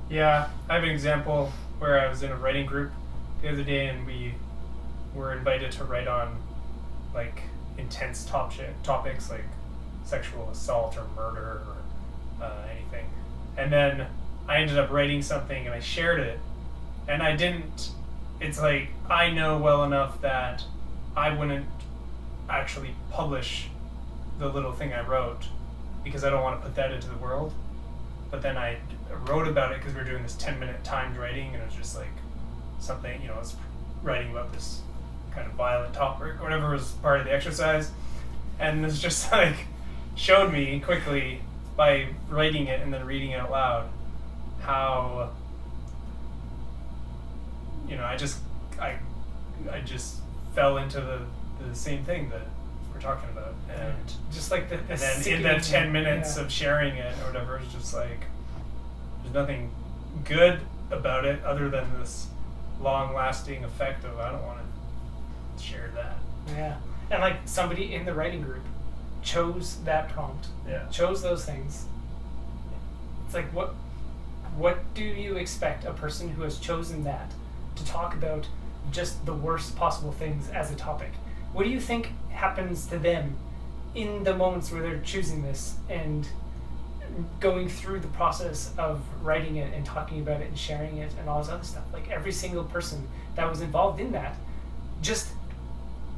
Yeah, I have an example where I was in a writing group the other day, and we were invited to write on like intense topics like sexual assault or murder or anything. And then I ended up writing something and I shared it, and I didn't. It's like I know well enough that I wouldn't actually publish the little thing I wrote because I don't want to put that into the world. But then I wrote about it because we were doing this 10-minute timed writing, and it was just like something, I was writing about this kind of violent topic or whatever was part of the exercise. And it's just like showed me quickly by writing it and then reading it out loud how I just fell into the same thing that we're talking about, and just like the and then in the 10 minutes of sharing it or whatever, it's just like there's nothing good about it other than this long-lasting effect of I don't want to share that. Yeah, and like somebody in the writing group chose that prompt, chose those things. It's like what do you expect a person who has chosen that to talk about just the worst possible things as a topic? What do you think happens to them in the moments where they're choosing this and going through the process of writing it and talking about it and sharing it and all this other stuff? Like every single person that was involved in that just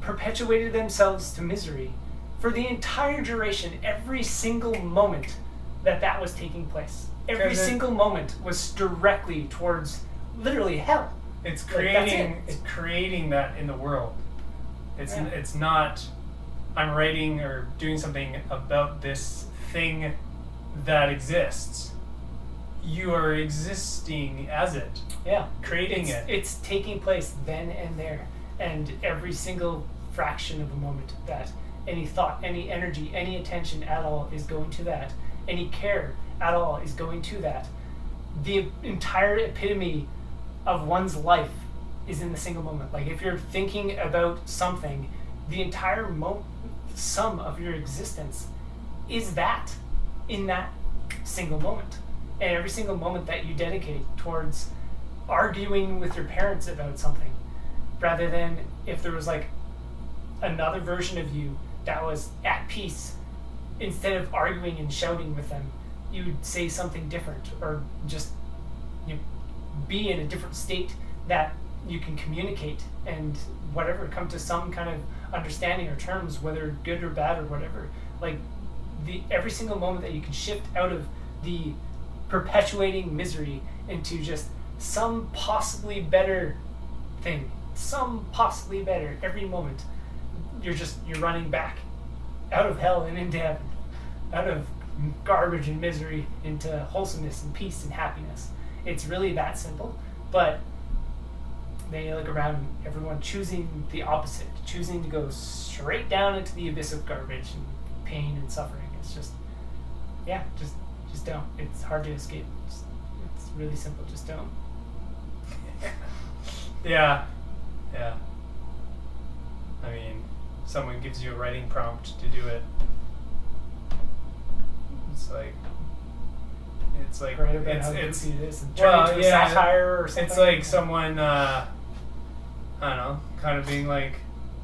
perpetuated themselves to misery for the entire duration, every single moment that was taking place. Every single moment was directly towards literally hell. It's creating that in the world. It's not I'm writing or doing something about this thing that exists. You are existing as it. Yeah. Creating it. It's taking place then and there. And every single fraction of a moment that any thought, any energy, any attention at all is going to that. Any care at all is going to that. The entire epitome of one's life is in the single moment. Like if you're thinking about something, the entire sum of your existence is that in that single moment. And every single moment that you dedicate towards arguing with your parents about something, rather than if there was like another version of you that was at peace, instead of arguing and shouting with them, you would say something different, or just be in a different state that you can communicate and whatever, come to some kind of understanding or terms, whether good or bad or whatever. Like every single moment that you can shift out of the perpetuating misery into just some possibly better thing, some possibly better every moment, you're running back out of hell and into heaven, out of garbage and misery into wholesomeness and peace and happiness. It's really that simple. But then you look around, everyone choosing the opposite, choosing to go straight down into the abyss of garbage and pain and suffering. It's just don't. It's hard to escape. It's really simple. Just don't. Yeah. I mean, someone gives you a writing prompt to do it. It's like right about how goofy it is and turn into a satire or something. It's like someone I don't know, kind of being like,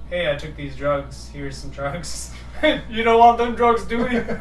hey, I took these drugs, here's some drugs. You don't want them drugs, do you?